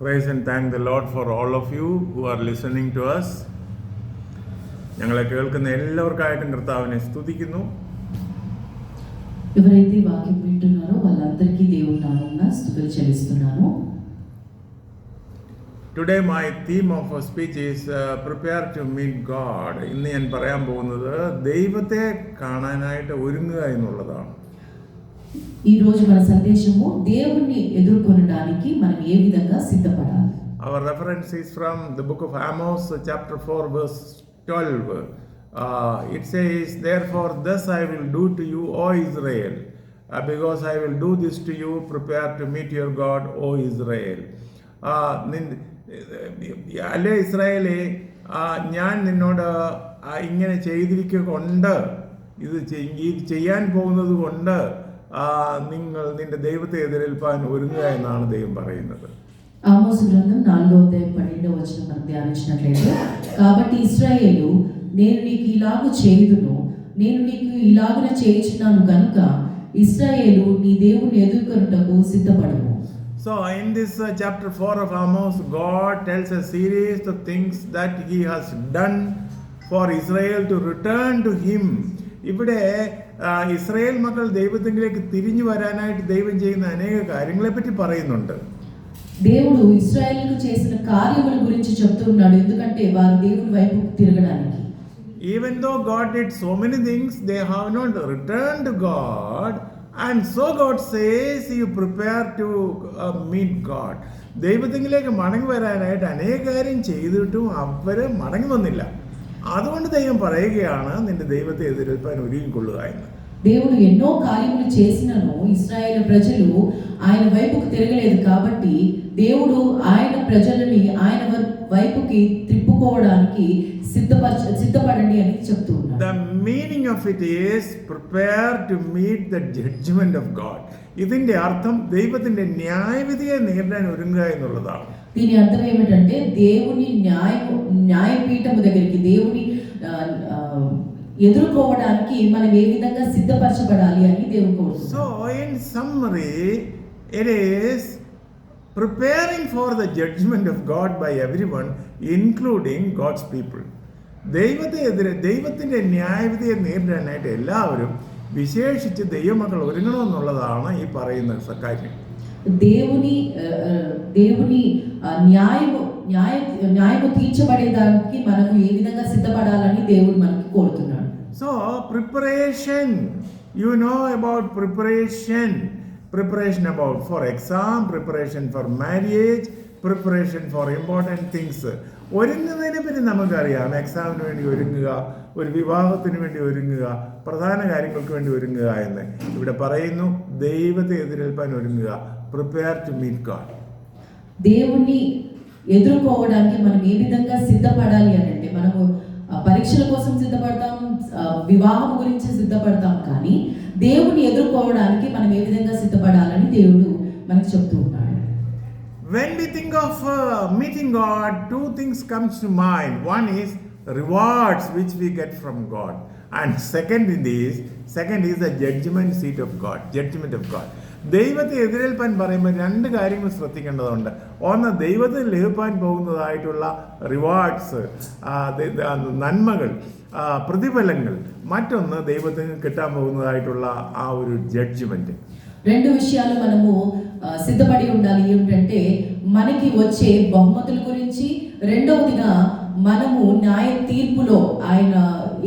Praise and thank the Lord for all of you who are listening to us. ഞങ്ങളെ കേൾക്കുന്ന എല്ലാവർക്കായിട്ടും കർത്താവിനെ സ്തുതിക്കുന്നു. ఎవరైతే వాక్యం వింటున్నారో వాళ్ళందరికీ దేవుని నామమున స్తుతులు చెల్లిస్తున్నాను. Today my theme of speech is prepare to meet God. ഇന്ന് ഞാൻ പറയാൻ പോകുന്നത് ദൈവത്തെ കാണാനായിട്ട് ഒരുങ്ങുക എന്നുള്ളതാണ്. ఈ రోజు మన సందేశము దేవుణ్ణి ఎదుర్కొనడానికి మనం ఏ విధంగా సిద్ధపడాలి. Our reference is from the book of Amos chapter 4 verse 12. It says, therefore thus I will do to you, O Israel, because I will do this to you, prepare to meet your God, O Israel. അല്ലേ ഇസ്രായേലേ, ഞാൻ നിന്നോട് ഇങ്ങനെ ചെയ്തിരിക്കൊണ്ട് ഇത് ചെയ്യാൻ പോകുന്നത് കൊണ്ട് നിങ്ങൾ നിന്റെ ദൈവത്തെ എതിരേൽപ്പാൻ ഒരുങ്ങുക എന്നാണ് ദൈവം പറയുന്നത്. ఆమోసు గ్రంథం 4:12 మనం ధ్యానించినట్లయితే, కాబట్టి ఇశ్రాయేలు నేను నీకు ఇలాగ చేయుదును, నేను నీకు ఇలాగున చేయుచున్నాను కనుక ఇశ్రాయేలు నీ దేవుని ఎదుర్కొనుటకు సిద్ధపడుము. So in this chapter 4 of Amos, God tells a series of things that he has done for Israel to return to him. ഇവിടെ ഇസ്രായേൽ മക്കൾ ദൈവത്തിലേക്ക് തിരിഞ്ഞു വരാനായിട്ട് ദൈവം ചെയ്യുന്ന അനേക കാര്യങ്ങളെ പറ്റി പറയുന്നുണ്ട്. దేవుడు ఇశ్రాయేలుకు చేసిన కార్యముల గురించి చెప్తున్నాడు, ఎందుకంటే వారు దేవుని వైపుకు తిరగడానికి. Even though God did so many things, they have not returned to God, and so God says you prepare to meet God. ദൈവത്തിലേക്ക് മടങ്ങി വരാനായിട്ട് അനേക കാര്യം ചെയ്തിട്ടും അവര് മടങ്ങി വന്നില്ല. അതുകൊണ്ട് ദൈവം പറയുകയാണ് നിന്റെ ദൈവത്തെ എതിരേൽപ്പാൻ ഒരുങ്ങിക്കൊള്ളുക എന്ന്. దేవుడు ఎన్నో కార్యములు చేసినను ఇశ్రాయేలు ప్రజలు ఆయన వైపుకు తిరగలేదు, కాబట్టి దేవుడు ఆయన ప్రజలని ఆయన వైపుకి త్రిప్పుకోవడానికి సిద్ధపడండి అని చెప్తూ ఉన్నాడు. The meaning of it is prepare to meet the judgment of God. ഇതിന്റെ അർത്ഥം ദൈവത്തിന്റെ ന്യായവിധിയെ നേരിടാൻ ഒരുങ്ങുക എന്നുള്ളതാണ്. దీని అర్థం ఏమిటంటే దేవుని న్యాయపీఠము దగ్గరికి, దేవుని ఎదుర్కోవడానికి మనం ఏ విధంగా సిద్ధపరచబడాలి అని దేవుడు కోరుతున్నాడు. So in summary, it is preparing for the judgment of God by everyone, including God's people. ദൈവത്തിന്റെ ന്യായവിധിയെ നേരിടാനായിട്ട് എല്ലാവരും, വിശേഷിച്ച് ദൈവമക്കൾ ഒരുങ്ങണമെന്നുള്ളതാണ് ഈ പറയുന്ന കാര്യം. దేవుని న్యాయము తీర్చబడేదానికి మనము ఏ విధంగా సిద్ధపడాలని దేవుడు మనకి కోరుతున్నాడు. So preparation, you know about preparation about for exam, preparation for marriage, preparation for important things. ഒരുങ്ങുന്നതിനെ പറ്റി നമുക്കറിയാം. എക്സാമിന് വേണ്ടി ഒരുങ്ങുക, ഒരു വിവാഹത്തിന് വേണ്ടി ഒരുങ്ങുക, പ്രധാന കാര്യങ്ങൾക്ക് വേണ്ടി ഒരുങ്ങുക എന്ന് ഇവിടെ പറയുന്നു. ദൈവത്തെ എതിരേൽപ്പാൻ ഒരുങ്ങുക, prepare to meet God. దేవుణ్ణి ఎదుర్కోవడానికి మనం ఏ విధంగా సిద్ధపడాలి అని అంటే, మనము పరీక్షల కోసం సిద్ధపడతాం, వివాహం గురించి సిద్ధపడతాం, కానీ దేవుణ్ణి ఎదుర్కోవడానికి మనం ఏ విధంగా సిద్ధపడాలని దేవుడు మనకు చెప్తూ ఉన్నాడు. When we think of meeting God, two things comes to mind. One is rewards which we get from God, and second is the judgment seat of God, judgment of God. ദൈവത്തെ എതിരേൽപ്പാൻ പറയുമ്പോൾ രണ്ട് കാര്യങ്ങൾ ശ്രദ്ധിക്കേണ്ടതുണ്ട്. ഒന്ന്, ദൈവത്തിൽ ലഭിക്കാൻ പോകുന്നതായിട്ടുള്ള റിവാർഡ്സ്, നന്മകൾ, പ്രതിഫലങ്ങൾ. മറ്റൊന്ന്, ദൈവത്തിന് കിട്ടാൻ പോകുന്നതായിട്ടുള്ള ആ ഒരു ജഡ്ജ്മെന്റ്. రెండు విషయాలు మనము సిద్ధపడి ఉండాలి. ఏమిటంటే, మనకి వచ్చే బహుమతుల గురించి, రెండవదిగా మనము న్యాయ తీర్పులో ఆయన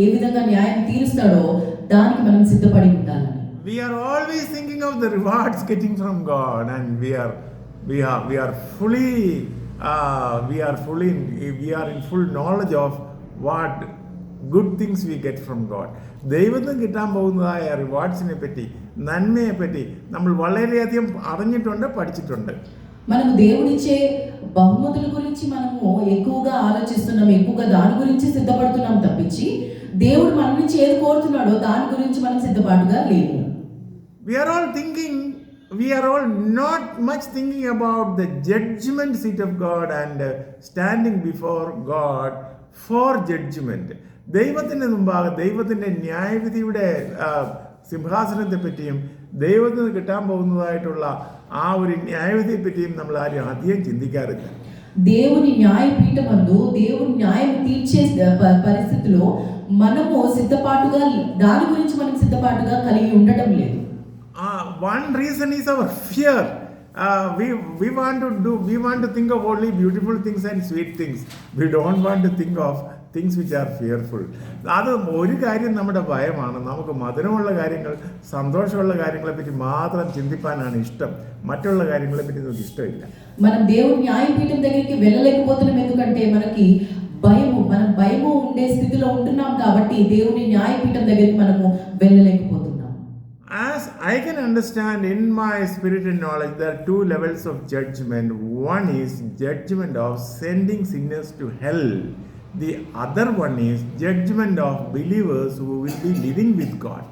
ఏ విధంగా న్యాయం తీరుస్తాడో దానికి మనం సిద్ధపడి ఉండాలి. We are always thinking of the rewards getting from God, and we are in full knowledge of what good things we get from God. ദൈവത്തിന് കിട്ടാൻ പോകുന്നതായ റിവാർഡ്സിനെ പറ്റി, നന്മയെ പറ്റി നമ്മൾ വളരെയധികം അറിഞ്ഞിട്ടുണ്ട്, പഠിച്ചിട്ടുണ്ട്. మనము దేవుడిచ్చే బహుమతుల గురించి మనము ఎక్కువగా ఆలోచిస్తున్నాం, ఎక్కువగా దాని గురించి సిద్ధపడుతున్నాం తప్పించి దేవుడు మన నుంచి ఏది కోరుతున్నాడో దాని గురించి మనం సిద్ధపాటుగా లేము. We are all not much thinking about the judgment seat of God and standing before God for judgment. ദൈവത്തിന് മുമ്പാകെ ദൈവത്തിന്റെ ന്യായവിധിയുടെ സിംഹാസനത്തെ പറ്റിയും ദൈവത്തിന് കിട്ടാൻ പോകുന്നതായിട്ടുള്ള ആ ഒരു ന്യായവിധിയെ പറ്റിയും നമ്മൾ ആരും അധികം ചിന്തിക്കാറില്ല. దేవుని న్యాయపీఠమందు దేవుని న్యాయం తీర్చే పరిస్థితిలో మనము సిద్ధపాటుగా దాని గురించి మనం సిద్ధపాటుగా కలిగి ఉండటం లేదు. One reason is our fear. We want to think of only beautiful things and sweet things. We don't want to think of things which are fearful. അത് ഒരു കാര്യം നമ്മുടെ ഭയമാണ്. നമുക്ക് മധുരമുള്ള കാര്യങ്ങൾ, സന്തോഷമുള്ള കാര്യങ്ങളെ പറ്റി മാത്രം ചിന്തിപ്പാനാണ് ഇഷ്ടം. മറ്റുള്ള കാര്യങ്ങളെ പറ്റി നമുക്ക് ഇഷ്ടമില്ല. మనం దేవుని న్యాయపీఠం దగ్గరికి వెళ్ళలేకపోతున్నాం ఎందుకంటే మనకి భయము ఉండే స్థితిలో ఉంటున్నాం కాబట్టి దేవుని న్యాయపీఠం దగ్గరికి మనము వెళ్ళలేకపోతున్నాం. As I can understand in my spiritual knowledge, there are two levels of judgment. One is judgment of sending sinners to hell. The other one is judgment of believers who will be living with God.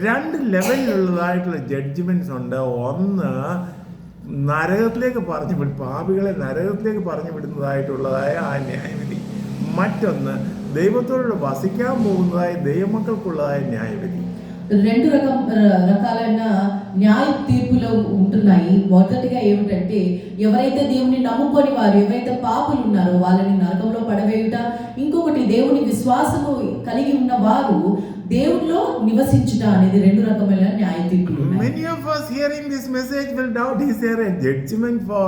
രണ്ട് ലെവലിലുള്ളതായിട്ടുള്ള judgements ഉണ്ട്. ഒന്ന് നരകത്തിലേക്ക് പാപികളെ നരകത്തിലേക്ക് പറഞ്ഞു വിടുന്നതായിട്ടുള്ളതായ ആ న్యాయവിധి. മറ്റൊന്ന് ദൈവത്തോട് വസിക്കാൻ പോകുന്നതായ ദൈവമക്കൾക്കുള്ളതായ న్యాయവിധి. రెండు రకాలైన న్యాయ తీర్పులు ఉంటున్నాయి. మొదటిగా ఏమిటంటే ఎవరైతే దేవుని నమ్ముకొని వారు ఎవరైతే పాపులు ఉన్నారో వాళ్ళని నరకంలో పడవేయుట. ఇంకొకటి దేవుని విశ్వాసము కలిగి ఉన్న వారు దేవునిలో నివసించుట అనేది రెండు రకమైన న్యాయ తీర్పులు. Many of us hearing this message will doubt, is there a judgment for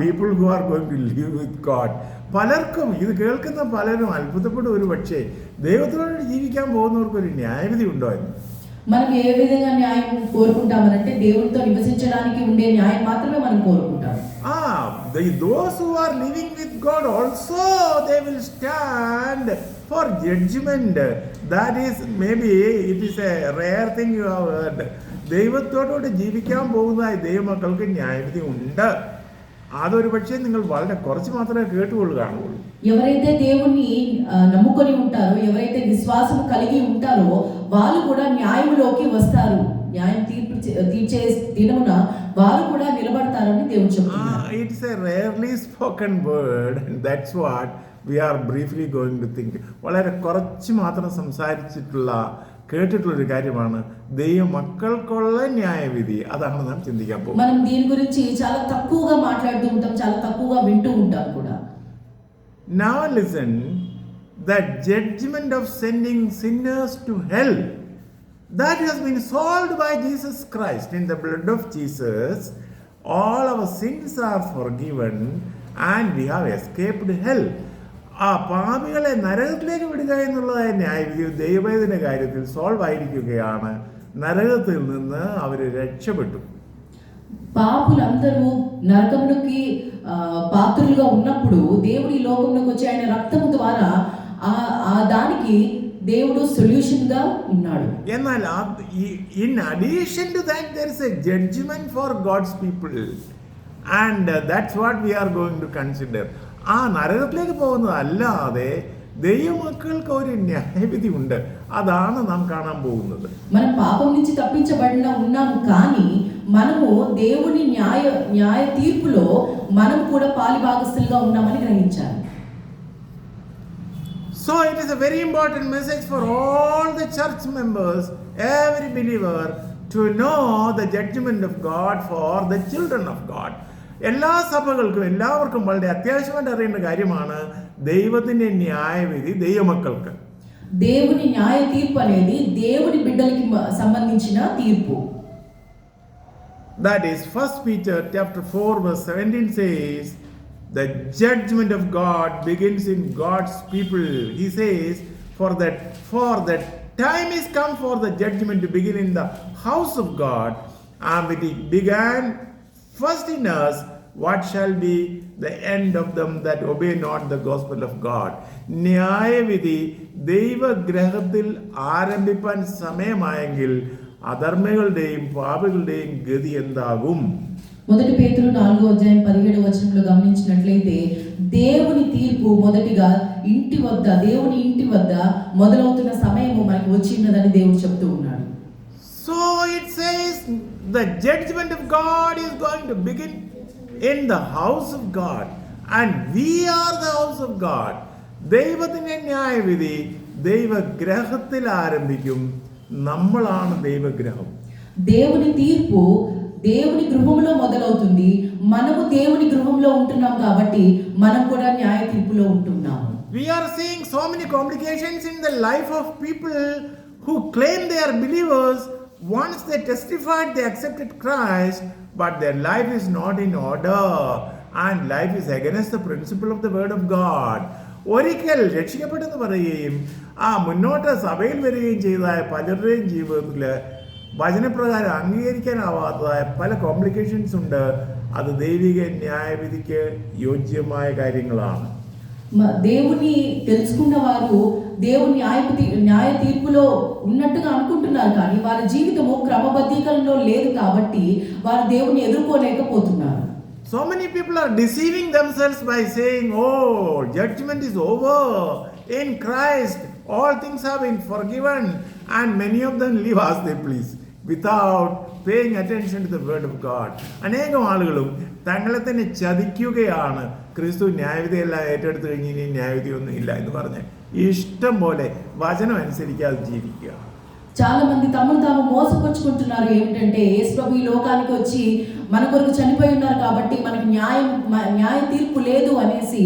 people who are going to live with God? പലർക്കും ഇത് കേൾക്കുന്ന പലരും അത്ഭുതപ്പെടും. ഒരു പക്ഷേ ദൈവത്തോട് ജീവിക്കാൻ പോകുന്നവർക്ക് ഒരു ന്യായവിധി ഉണ്ടോ എന്ന്. మనం ఏ విధంగా న్యాయం కోరుకుంటామనంటే దేవునితో నివసించడానికి ఉండే న్యాయం మాత్రమే మనం కోరుకుంటాం. Those who are living with God also they will stand for judgment. That is, maybe it is a rare thing you have heard. ദൈവത്തോട് ജീവിക്കാൻ പോകുന്ന ദൈവമക്കൾക്ക് ന്യായവിധി ഉണ്ട്. അതൊരു പക്ഷേ നിങ്ങൾ വളരെ കുറച്ച് മാത്രമേ കേട്ടുകൊള്ളുകയാണുള്ളൂ. ఎవరైతే దేవుణ్ణి నమ్ముకొని ఉంటారో, ఎవరైతే విశ్వాసం కలిగి ఉంటారో వాళ్ళు కూడా న్యాయములోకి వస్తారు. న్యాయం తీర్చే దినమున వారు కూడా నిలబడతారని దేవుడు చెప్తున్నాడు. It's a rarely spoken word, and that's what we are briefly going to think. വളരെ കുറച്ച് മാത്രം സംസാരിച്ചിട്ടുള്ള കേട്ടിട്ടുള്ളൊരു കാര്യമാണ് ദൈവമക്കൾക്കുള്ള ന്യായവിധി. അതാണ് നാം ചിന്തിക്കാൻ പോകുന്നത്. మనం దీని గురించి చాలా తక్కువగా మాట్లాడుతూ ఉంటాం, చాలా తక్కువగా వింటూ ఉంటాం కూడా. Now listen, the judgment of sending sinners to hell, that has been solved by Jesus Christ. In the blood of Jesus, all our sins are forgiven and we have escaped hell. ആ പാപികളെ നരകത്തിലേക്ക് വിടുക എന്നുള്ളതായ ന്യായവിധി ദൈവവേദന കാര്യത്തിൽ solve ആയിരിക്കുകയാണ്. നരകത്തിൽ നിന്ന് അവർ രക്ഷപ്പെട്ടു. పాపులందరూ నరకమునికి పాత్రులుగా ఉన్నప్పుడు దేవుడి లోకంలోకి వచ్చి ఆయన రక్తము ద్వారా ఆ దానికి దేవుడు సొల్యూషన్ గా ఉన్నాడు. എന്നാൽ in addition to that there is a judgment for God's people, and that's what we are going to consider. ആ നരകത്തിലേക്ക് പോകുന്നതല്ലാതെ ദൈവമക്കൾക്ക് ഒരു న్యాయవిధి ഉണ്ട്. అదాన നാം കാണാൻ പോകുന്നത്. మనం పాపం నుంచి తప్పించబడిన ఉన్నాము, కానీ మనము దేవుని న్యాయ తీర్పులో మనం కూడా పాలిభాగస్తులుగా ఉన్నామని గ్రహించాలి. So it is a very important message for all the church members, every believer, to know the judgment of God for the children of God. എല്ലാ സഭകൾക്കും എല്ലാവർക്കും വളരെ അത്യാവശ്യമായിട്ട് അറിയേണ്ട കാര്യമാണ് ദൈവത്തിന്റെ ന്യായവിധി ദൈവമക്കൾക്ക്. దేవుని న్యాయ తీర్పు అనేది దేవుని బిడ్డలకి సంబంధించిన తీర్పు. That is 1 Peter chapter 4 verse 17 says, the judgment of God begins in God's people. He says, for that time is come for the judgment to begin in the house of God, and it began first in us. What shall be the end of them that obey not the gospel of God? ന്യായവിധി ദൈവഗ്രഹത്തിൽ ആരംഭിപ്പാൻ സമയമായെങ്കിൽ അധർമ്മികളുടെയും പാപികളുടെയും ഗതി എന്താകും? మొదటి పేతురు 4వ అధ్యాయం 17వ వచనంలో గమనించినట్లయితే దేవుని తీర్పు మొదటిగా దేవుని ఇంటి వద్ద మొదలవుతున్న సమయము మనకు వచ్చినదని దేవుడు చెప్తూ ఉన్నాడు. So it says the judgment of God is going to begin in the house of God, and we are the house of God. ദൈവത്തിന്റെ ന്യായവിധി ദൈവഗ്രഹത്തിൽ ആരംഭിക്കും. നമ്മളാണ് ദൈവഗ്രഹം. దేవుని తీర్పు దేవుని గృహంలో మొదలవుతుంది. మనము దేవుని గృహంలో ఉంటున్నాం కాబట్టి మనం కూడా న్యాయ తీర్పులో ఉంటున్నాము. We are seeing so many complications in the life of people who claim they are believers. Once they testified, they accepted Christ, but their life is not in order and life is against the principle of the word of God. ഒരിക്കൽ രക്ഷിക്കപ്പെട്ടെന്ന് പറയുകയും മുന്നോട്ട് സഭയിൽ വരികയും ചെയ്തതായ പലരുടെയും ജീവിതത്തിൽ വചനപ്രകാരം അംഗീകരിക്കാനാവാത്തതായ പല complications ഉണ്ട്. അത് ദൈവിക ന്യായവിധിക്ക് യോജ്യമായ കാര്യങ്ങളാണ്. దేవుని తెలుసుకున్న వారు దేవుని న్యాయ తీర్పులో ఉన్నట్టుగా అనుకుంటున్నారు, కానీ వారి జీవితము క్రమబద్ధీకరణలో లేదు కాబట్టి వారు దేవుని ఎదుర్కోలేకపోతున్నారు. So many people are deceiving themselves by saying, oh, judgment is over. In Christ, all things have been forgiven. And many of them live as they please, without paying attention to the word of God. അനേകം ആളുകളും തങ്ങളെ തന്നെ ചതിക്കുകയാണ്. ക്രിസ്തു ന്യായവിധിയെല്ലാം ഏറ്റെടുത്ത് കഴിഞ്ഞ് ഇനി ന്യായവിധിയൊന്നും ഇല്ല എന്ന് പറഞ്ഞ് ഇഷ്ടം പോലെ വചനം അനുസരിക്കാതെ ജീവിക്കുക. చాలా మంది తమను తాము మోసపుచ్చుకుంటున్నారు. ఏమిటంటే యేసు ప్రభు ఈ లోకానికి వచ్చి మన కొరకు చనిపోయి ఉన్నారు కాబట్టి మనకి న్యాయ తీర్పు లేదు అనేసి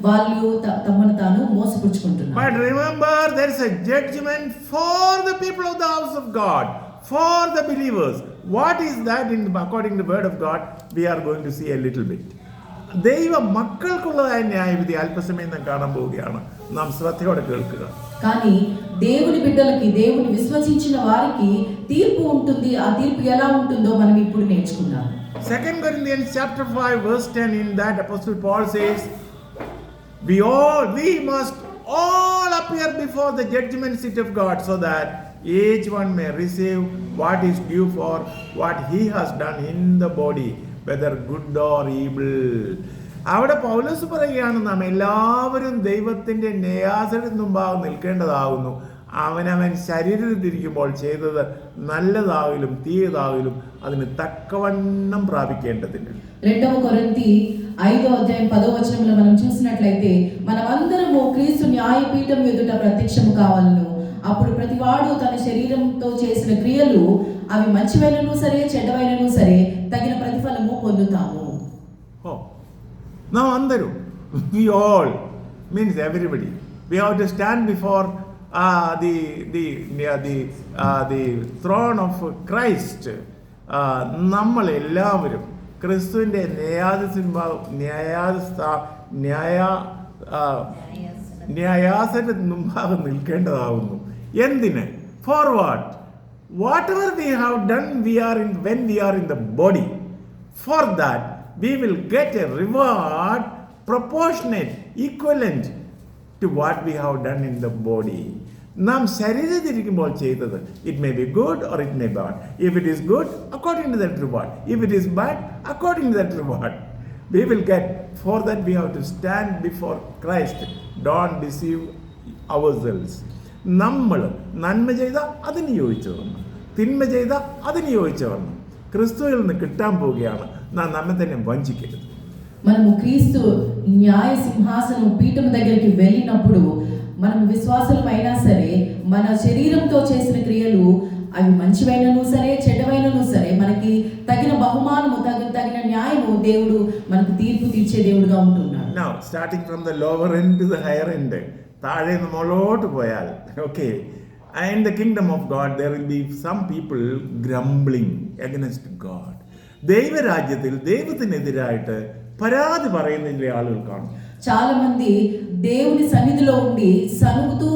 వాళ్ళు తమను తాను మోసపుచ్చుకుంటున్నారు. But remember, there is a judgment for the people of the house of God, for the believers. What is that according to the word of God? We are going to see a little bit. ദൈവ മക്കൾക്കുള്ളതായ ന്യായവിധി അല്പസമയം നാം കാണാൻ പോവുകയാണ്. നാം ശ്രദ്ധയോടെ കേൾക്കുക. కానీ దేవుని బిడ్డలకి, దేవుని విశ్వసించిన వారికి తీర్పు ఉంటుంది. ఆ తీర్పు ఎలా ఉంటుందో మనం ఇప్పుడు నేర్చుకుందాం. 2 Corinthians chapter 5 verse 10, in that Apostle Paul says, we must all appear before the judgment seat of God, so that each one may receive what is due for what he has done in the body, whether good or evil. അവിടെ പൗലോസ് പറയുകയാണ്, നാം എല്ലാവരും ദൈവത്തിൻ്റെ ന്യായാസനത്തിന് മുമ്പാകെ നിൽക്കേണ്ടതാകുന്നു. അവനവൻ ശരീരത്തിരിക്കുമ്പോൾ ചെയ്തത് നല്ലതാവിലും തീയതാവിലും അതിന് തക്കവണ്ണം പ്രാപിക്കേണ്ടതിന്. 2 కొరింథీ 5వ అధ్యాయం 10వ వచనంలో మనం చూసినట్లయితే, మనమందరము క్రీస్తు న్యాయపీఠం ఎదుట ప్రత్యక్షము కావాలను. అప్పుడు ప్రతివాడు తన శరీరంతో చేసిన క్రియలు, అవి మంచివైనను సరే చెడ్డవైనను సరే, తగిన ప్రతిఫలము పొందుతాము. Now అందరూ, we all means everybody, we have to stand before the throne of Christ. നമ്മൾ എല്ലാവരും ക്രിസ്തുവിൻ്റെ ന്യായാസനത്തിന് മുമ്പാകെ നിൽക്കേണ്ടതാവുന്നു. എന്തിന്? For what? Whatever we have done, when we are in the body, for that we will get a reward proportionate, equivalent to what we have done in the body. നാം ശരീരത്തിരിക്കുമ്പോൾ ചെയ്തത്, it may be good or it may be bad. If it is good, according to that reward. If it is bad, according to that reward. We will get. For that we have to stand before Christ. Don't deceive ourselves. നമ്മൾ നന്മ ചെയ്ത അതിന് യോജിച്ചു വന്നു, തിന്മ ചെയ്ത അതിന് യോജിച്ചു വന്നു. ക്രിസ്തുവിൽ നിന്ന് കിട്ടാൻ പോവുകയാണ്. നാം നമ്മെ തന്നെ വഞ്ചിക്കരുത്. మనము క్రీస్తు న్యాయ సింహాసనం పీఠం దగ్గరికి వెళ్ళినప్పుడు మనం విశ్వాసులమైనా సరే, మన శరీరంతో చేసిన క్రియలు, అవి మంచివైనను సరే చెడ్డవైనను సరే, మనకి తగిన బహుమానము, తగిన న్యాయము దేవుడు మనకు తీర్పు తీర్చే దేవుడుగా ఉంటున్నాడు. Now starting from the lower end to the higher end, താഴെ നിന്ന് മുകളിലോട്ട് പോയാൽ, okay, in the kingdom of God there will be some people grumbling against God. ദൈവരാജ്യത്തിൽ ദൈവത്തിനെതിരായിട്ട് പരാതി പറയുന്ന ചില ആളുകൾ കാണും. చాలా మంది దేవుని సన్నిధిలో ఉండి సనుగుతూ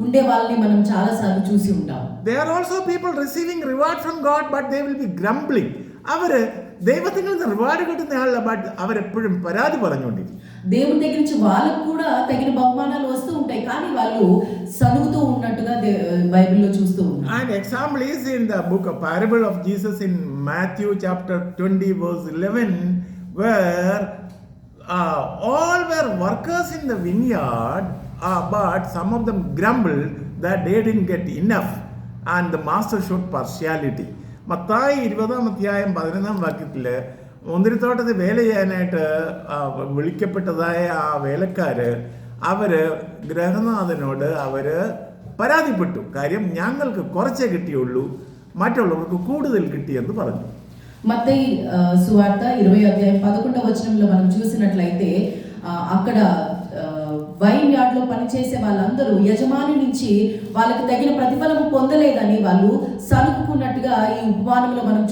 ఉండే వాళ్ళని మనం చాలా సార్లు చూసి ఉంటాం. They are also people receiving reward from God, but they will be grumbling. അവര് ദൈവത്തിൽ നിന്ന് റിവാർഡ് കിട്ടുന്ന ആളല്ല, ബട്ട് അവരെപ്പോഴും പരാതി പറഞ്ഞുകൊണ്ടിരിക്കും. దేవుని దగ్గర నుంచి వాళ్ళకు కూడా తగిన బహుమానాలు వస్తూ ఉంటాయి, కానీ వాళ్ళు సనుగుతూ ఉన్నట్టుగా బైబిల్లో చూస్తూ ఉంటాం. And example is in the book of parable of Jesus in Matthew chapter 20 verse 11, where all were workers in the vineyard, but some of them grumbled that they didn't get enough and the master showed partiality. Mathai 20-ാം അധ്യായം 11-ാം വാക്യത്തിൽ മുന്തിരിത്തോട്ടത്തിൽ വേല ചെയ്യാനായിട്ട് വിളിക്കപ്പെട്ടതായ ആ വേലക്കാര് അവര് ഗൃഹനാഥനോട് പരാതിപ്പെട്ടു. കാര്യം, ഞങ്ങൾക്ക് കുറച്ചേ കിട്ടിയുള്ളൂ, മറ്റുള്ളവർക്ക് കൂടുതൽ കിട്ടിയെന്ന് പറഞ്ഞു. మత్తయి సువార్త 20 అధ్యాయం 11వ వచనంలో మనం చూసినట్లయితే అక్కడ వైన్ యార్డ్ లో పనిచేసే వాళ్ళందరూ యజమాని నుంచి వాళ్ళకి తగిన ప్రతిఫలం పొందలేదని వాళ్ళు సనుక్కున్నట్టుగా ఈ ఉపమానంలో మనం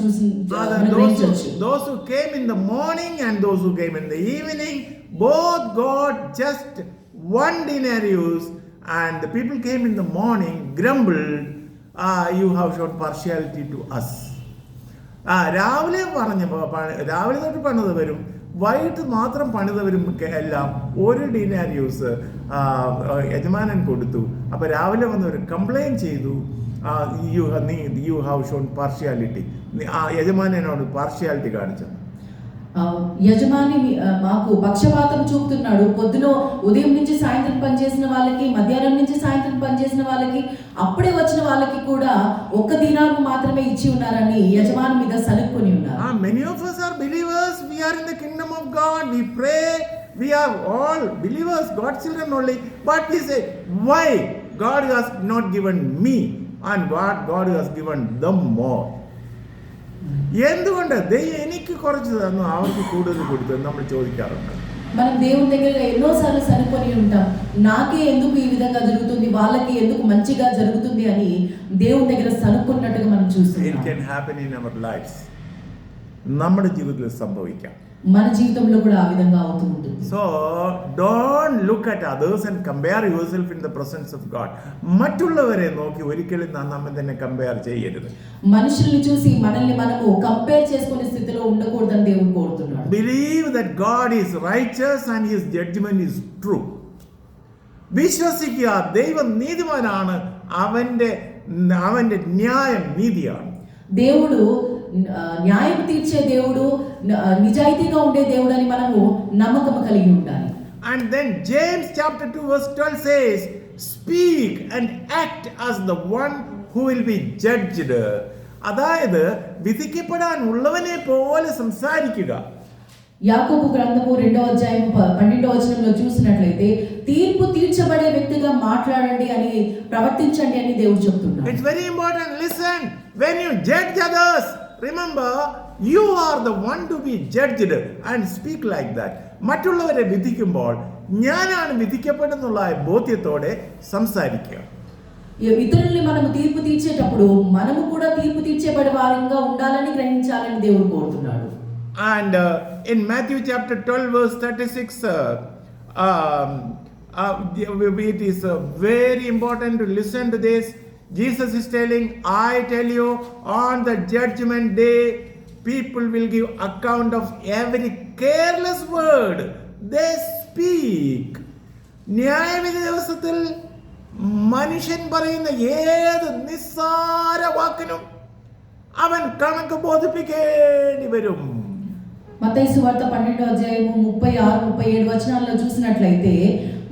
గ్రహించవచ్చు. Those who came in the morning and those who came in the evening both got just one denarius, and the people came in the morning grumbled, you have shown partiality to us. രാവിലെ തൊട്ട് പണിത് വരും, വൈകിട്ട് മാത്രം പണിതവരും എല്ലാം ഒരു ഡിനാരിയൂസ് യജമാനൻ കൊടുത്തു. അപ്പോൾ രാവിലെ വന്നവർ കംപ്ലൈൻറ്റ് ചെയ്തു, യു ഹാവ് ഷോൺ പാർഷ്യാലിറ്റി, യജമാനനോട് പാർഷ്യാലിറ്റി കാണിച്ചു. యజమాని మాకు పక్షపాతం చూపుతున్నాడు. పొద్దున ఉదయం నుంచి సాయంత్రం పనిచేసిన వాళ్ళకి, మధ్యాహ్నం నుంచి సాయంత్రం పనిచేసిన వాళ్ళకి, అప్పుడే వచ్చిన వాళ్ళకి కూడా ఒక్క దినాలు మాత్రమే ఇచ్చి ఉన్నారని యజమాని మీద సనుక్కొని ఉన్నారు. Many of us are believers. We are in the kingdom of God. We pray. We are all believers, God's children only. But we say, why God has not given me and God has given them more? എന്തുകൊണ്ട് ദൈവം എനിക്ക് കുറച്ച് തന്നു അവർക്ക് കൂടുതൽ കൊടുത്തു നമ്മൾ ചോദിക്കാറുണ്ട്. మనం దేవుని దగ్గర ఎన్నోసార్లు సనుకొని ఉంటాం, నాకే ఎందుకు ఈ విధంగా జరుగుతుంది, వాళ్ళకి ఎందుకు మంచిగా జరుగుతుంది అని దేవుని దగ్గర సనుకున్నట్టుగా మనం చూస్తున్నాం. It can happen in our lives. നമ്മുടെ ജീവിതത്തിൽ സംഭവിക്കാം. మన జీవితంలో కూడా ఆ విధంగా అవుతూ ఉంటుంది. So don't look at others and compare yourself in the presence of God. മറ്റുള്ളവരെ നോക്കി ഒരിക്കലും നമ്മൾ തന്നെ കമ്പയർ ചെയ്യരുത്. మనుషుల్ని చూసి మనల్ని మనము కంపేర్ చేసుకునే స్థితిలో ఉండకూడదని దేవుడు కోరుతున్నాడు. Believe that God is righteous and his judgment is true. വിശ്വസിക്കുക, ദൈവം നീതിമാനാണ്, അവന്റെ ന്യായം നീതിയാണ്. దేవుడు న్యాయం తీర్చే దేవుడు, నిజాయితీగా ఉండే దేవుడు అని మనము నమ్మకం కలిగి ఉండాలి. And then James chapter 2 verse 12 says, speak and act as the one who will be judged. അതായത് വിധിക്കപ്പെടാൻ ഉള്ളവനെ പോലെ സംസാരിക്കുക. యాకోబు గ్రంథము 2వ అధ్యాయం 12వ వచనంలో చూసినట్లయితే తీర్పు తీర్చబడే వ్యక్తిగా మాట్లాడండి అని, ప్రవర్తించండి అని దేవుడు చెప్తున్నాడు. It's very important. Listen, when you judge others, remember you are the one to be judged and speak like that. മറ്റുള്ളവരെ വിധിക്കുമ്പോൾ ഞാനാണ് വിധിക്കപ്പെടുന്നുള്ള ബോധ്യത്തോടെ സംസാരിക്കുക. ఇతరుల్ని మనము తీర్పు తీర్చేటప్పుడు మనము కూడా తీర్పు తీర్చేబడే వారంగా ఉండాలని గ్రహించాలని దేవుడు కోరుతున్నాడు. And in Matthew chapter 12 verse 36 it is very important to listen to this. Jesus is telling, I tell you, on the judgment day people will give account of every careless word they speak. ന്യായവിധി ദിവസത്തിൽ മനുഷ്യൻ പറയുന്ന ഏത് നിസ്സാര വാക്കിനും അവൻ കണക്ക് ബോധിപ്പിക്കേണ്ടി വരും. మత్తయి సువార్త 12వ అధ్యాయము 36, 37 వచనాల్లో చూసినట్లయితే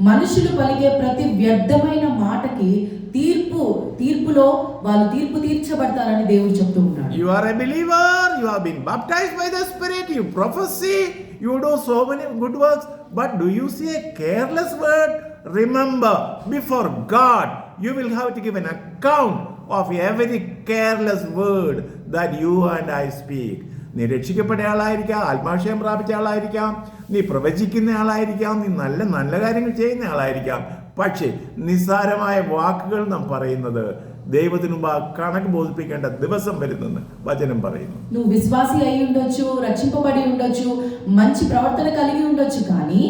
మనుషులు పలికే ప్రతి వ్యర్థమైన మాటకి తీర్పులో వాళ్ళు తీర్పు తీర్చబడతారని దేవుడు చెప్తూ ఉన్నాడు. You are a believer, you have been baptized by the Spirit, you prophesy, you do so many good works, but do you say a careless word? Remember, before God you will have to give an account of every careless word that you and I speak. നീ രക്ഷിക്കപ്പെട്ട ആളായിരിക്കാം, ആത്മാക്ഷയം പ്രാപിച്ച ആളായിരിക്കാം, നീ പ്രവചിക്കുന്ന ആളായിരിക്കാം, നീ നല്ല നല്ല കാര്യങ്ങൾ ചെയ്യുന്ന ആളായിരിക്കാം. പക്ഷേ നിസ്സാരമായ വാക്കുകൾ നാം പറയുന്നത് దైవത്തിന് ముമ്പా కణకు బోధింపేంట దివసం വരുന്നെന്ന് వచనం പറയുന്നു. నువ్వు విశ్వాసి అయి ఉండొచ్చు, రక్షింపబడి ఉండొచ్చు, మంచి ప్రవర్తన కలిగి ఉండొచ్చు, కానీ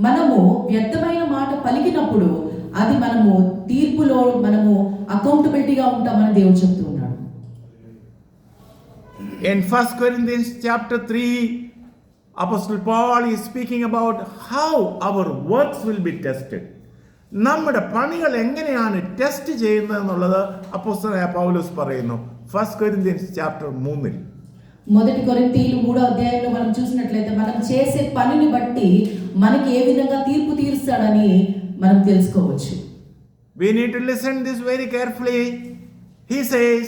మనము వ్యర్థమైన మాట పలికినప్పుడు అది మనము తీర్పులో మనము అకౌంటబిలిటీగా ఉంటామని దేవుడు చెప్తూ ఉన్నాడు. In 1 Corinthians chapter 3, Apostle Paul is speaking about how our works will be tested. നമ്മുടെ പണികൾ എങ്ങനെയാണ് ടെസ്റ്റ് ചെയ്യുന്നതെന്നുള്ളത് അപ്പോസ്തലനായ പൗലോസ് പറയുന്നു 1 Corinthians chapter 3. మొదటి కొరింథీయులు 3వ అధ్యాయంలో మనం చూసినట్లయితే మనం చేసే పనిని బట్టి మనకి ఏ విధంగా తీర్పు తీరుస్తాడని మనం తెలుసుకోవచ్చు. We need to listen this very carefully. He says,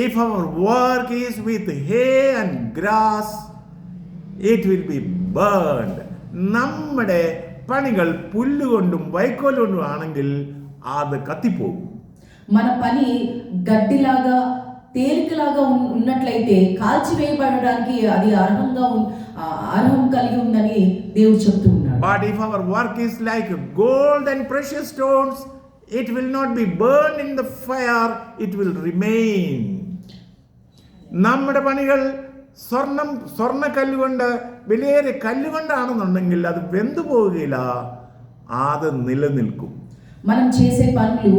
if our work is with hay and grass, it will be burned. നമ്മുടെ പണികൾ പുല്ലുകൊണ്ടും വൈക്കോലുകൊണ്ടും ആണെങ്കിൽ അത് കത്തിപ്പോകും. మన పని గడ్డిలాగా తేలికలాగా ఉన్నట్లయితే కాల్చివేయబడడానికి అది అర్హం కలిగి ఉందని దేవుడు చెప్తూ ఉన్నాడు. But if our work is like gold and precious stones, it will not be burned in the fire, it will remain. നമ്മുടെ പണികൾ സ്വർണ്ണ കല്ലുകൊണ്ട് വിലയേറിയ കല്ലുകൊണ്ടാണെന്നുണ്ടെങ്കിൽ അത് വെന്തു പോവുകയില്ല, അത് നിലനിൽക്കും. మనం చేసే పనులు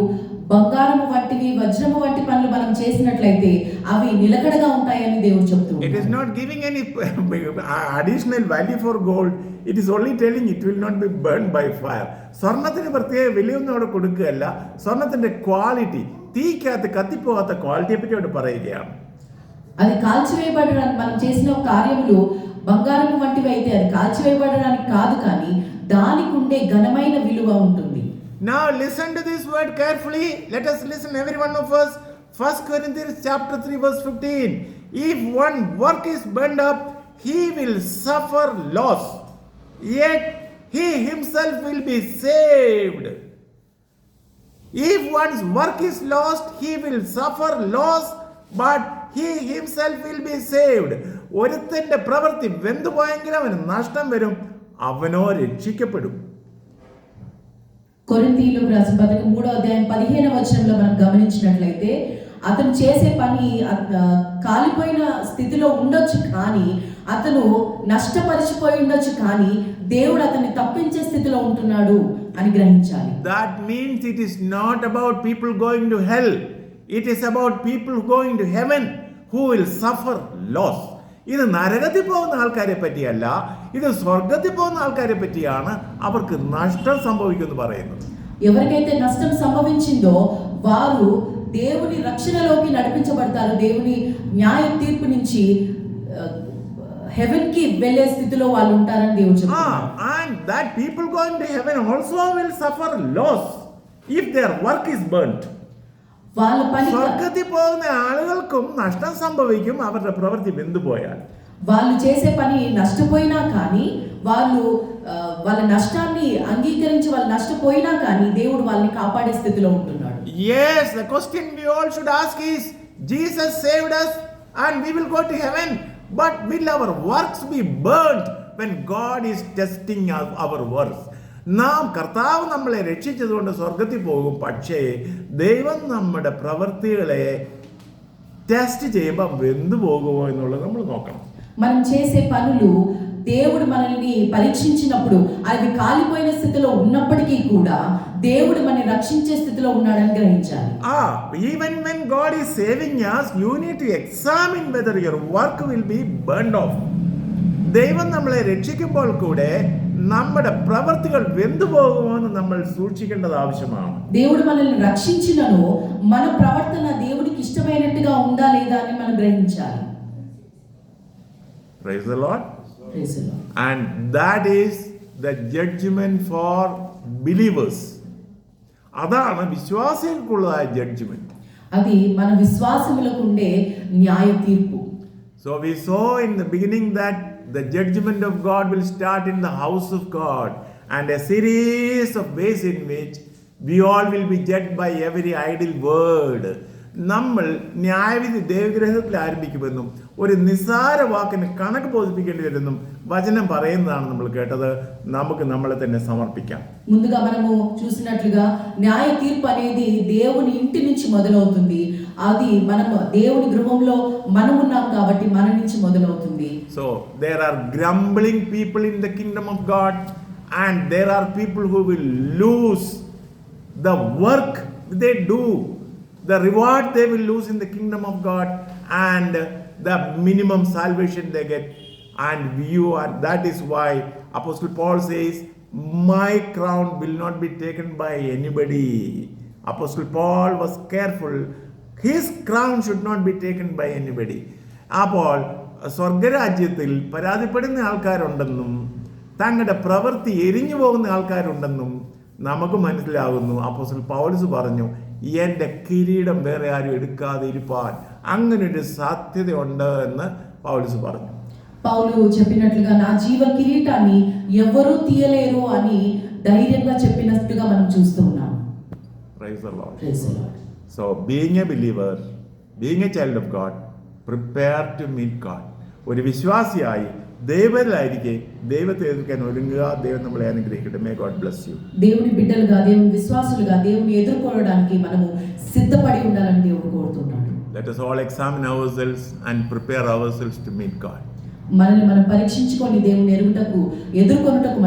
బంగారము వంటివి, వజ్రము వంటి పనులు మనం చేసినట్లయితే అవి నిలకడగా ఉంటాయని దేవుడు చెప్తున్నాడు. It is not giving any additional value for gold. It is only telling it will not be burned by fire. സ്വർണ്ണത്തിന് പ്രത്യേക വിലയൊന്നും അവിടെ കൊടുക്കുകയല്ല, സ്വർണ്ണത്തിന്റെ ക്വാളിറ്റി, തീക്കകത്ത് കത്തിപ്പോകാത്ത ക്വാളിറ്റിയെ പറ്റി അവിടെ പറയുകയാണ്. అది కాల్చివేయబడడానికి మనం చేసిన కార్యములు బంగారము వంటివి అయితే అది కాల్చివేయబడడానికి కాదు, కానీ దానికి ఉండే ఘనమైన విలువ ఉంటుంది. Now listen to this word carefully. Let us listen, every one of us. 1 Corinthians chapter 3 verse 15. If one work is burned up, he will suffer loss, yet he himself will be saved. If one's work is lost, he will suffer loss, but he himself will be saved. ഒരുത്തന്റെ പ്രവൃത്തി വെന്തുപോയെങ്കിൽ അവന് നഷ്ടം വരും, അവനോ രക്ഷിക്കപ്പെടും. కొరింథీయులకు రాసిన పత్రిక 3వ అధ్యాయం 15వ వచనంలో మనం గమనించినట్లయితే అతను చేసే పని కాలిపోయిన స్థితిలో ఉండొచ్చు, కానీ అతను నష్టపరిచిపోయి ఉండొచ్చు, కానీ దేవుడు అతన్ని తప్పించే స్థితిలో ఉంటున్నాడు అని గ్రహించాలి. That means it is not about people going to hell. It is about people going to heaven who will suffer loss. ഇത് നരകത്തിൽ പോകുന്ന ആൾക്കാരെ പറ്റിയല്ല, ഇത് സ്വർഗത്തിൽ പോകുന്ന ആൾക്കാരെ പറ്റിയാണ് അവർക്ക് നഷ്ടം സംഭവിക്കുമെന്ന് പറയുന്നത്. ఎవరికైతే నష్టం సంభవించిందో వారు దేవుని రక్షణలోకి నడిపించబడతారు, దేవుని న్యాయ తీర్పు నుంచి హెవెన్ కి వెళ్ళే స్థితిలో వాళ్ళు ఉంటారని దేవుడు చెప్తున్నాడు. And that people going to heaven also will suffer loss if their work is burnt. వాళ్ళ పని స్వర్గത്തിൽ പോകുന്ന ആളുകൾക്കും നഷ്ടം സംഭവിക്കും അവരുടെ പ്രവൃത്തി വെന്തുപോയാൽ. వాళ్ళు చేసే పని నష్టపోయినా కానీ వాళ్ళ నష్టాన్ని అంగీకరించి వాళ్ళు నష్టపోయినా కానీ దేవుడు వాళ్ళని కాపాడే స్థితిలో ఉంటున్నాడు. Yes, the question we all should ask is, Jesus saved us and we will go to heaven, but will our works be burnt when God is testing our works? നാം കർത്താവ് നമ്മളെ രക്ഷിച്ചതുകൊണ്ട് സ്വർഗത്തിൽ പോകും, പക്ഷേ ദൈവം നമ്മുടെ പ്രവൃത്തികളെ ടെസ്റ്റ് ചെയ്യുമ്പോൾ വെന്തു പോകുമോ എന്നുള്ളത് നമ്മൾ നോക്കണം. మనం చేసే పనులు దేవుడు మనల్ని పరీక్షించినప్పుడు అవి కాలిపోయిన స్థితిలో ఉన్నప్పటికీ కూడా దేవుడు మనల్ని రక్షించే స్థితిలో ఉన్నాడని గ్రహించాలి. Even when God is saving us, you need to examine whether your work will be burned off. ദൈവം നമ്മളെ രക്ഷിക്കുമ്പോൾ കൂടെ നമ്മുടെ പ്രവൃത്തികൾ വെന്തുപോകുമോ എന്ന് നമ്മൾ സൂക്ഷിക്കേണ്ടത് ആവശ്യമാണ്. దేవుడు మనల్ని రక్షించినను మన ప్రవర్తన దేవునికి ఇష్టమైనట్టుగా ఉందా లేదా అని మనం గ్రహించాలి. Praise the Lord. Praise the Lord. And that is the judgment for believers. അതാണ് വിശ്വാസികൾക്കുള്ളതായ ജഡ്ജ്മെന്റ്. అది మన విశ్వాసములకు ఉండే న్యాయ తీర్పు. So we saw in the beginning that the judgment of God will start in the house of God, and a series of ways in which we all will be judged by every idle word. നമ്മൾ ന്യായവിധി ദൈവഗ്രഹത്തിൽ ആരംഭിക്കുമെന്നും ഒരു നിസ്സാര വാക്കിന് കണക്ക് ബോധിപ്പിക്കേണ്ടി വരുമെന്നും വചനം പറയുന്നതാണ് നമ്മൾ കേട്ടത്. നമുക്ക് നമ്മളെ തന്നെ సమర్పించాం. ముందుగా మనము చూసినట్లుగా న్యాయ తీర్పు అనేది దేవుని ఇంటి నుంచి మొదలవుతుంది. అది మనం దేవుని గృహంలో మనం ఉన్నాం కాబట్టి మన నుంచి మొదలవుతుంది. So there are grumbling people in the kingdom of God, and there are people who will lose the work they do, the reward they will lose in the kingdom of God, and the minimum salvation they get. And that is why Apostle Paul says, my crown will not be taken by anybody. Apostle Paul was careful. His crown should not be taken by anybody. അപ്പോൾ സ്വർഗരാജ്യത്തിൽ പരാതിപ്പെടുന്ന ആൾക്കാരുണ്ടെന്നും തങ്ങളുടെ പ്രവൃത്തി എരിഞ്ഞു പോകുന്ന ആൾക്കാരുണ്ടെന്നും നമുക്ക് മനസ്സിലാകുന്നു. അപ്പോസ്തലൻ പൗലോസ് പറഞ്ഞു, എൻ്റെ കിരീടം വേറെ ആരും എടുക്കാതെ ഇരിപ്പാൻ അങ്ങനൊരു സാധ്യതയുണ്ട് എന്ന് പൗലോസ് പറഞ്ഞു. పౌలు చెప్పినట్లుగా నా జీవ కిరీటాన్ని ఎవరూ తీయలేరు అని ధైర్యంగా చెప్పినట్టుగా మనం చూస్తూ ఉన్నాం. Praise the Lord. Praise the Lord. So being a believer, being a child of God, prepare to meet God. ഒരു വിശ്വാസിയായി ദൈവത്തിലായിരിക്കെ ദൈവത്തെ എതിർക്കാൻ ഒരുങ്ങുക. ദൈവം നമ്മളെ അനുഗ്രഹിക്കട്ടെ. May God bless you. దేవుని బిడ్డలుగా, దేవుని విశ్వాసులుగా దేవుని ఎదుర్కోవడానికి మనము సిద్ధపడి ఉండాలని దేవుడు కోరుతున్నాడు. Let us all examine ourselves and prepare ourselves to meet God. మనల్ని మనం పరీక్షించుకొని దేవుని ఎదుర్కొనుటకు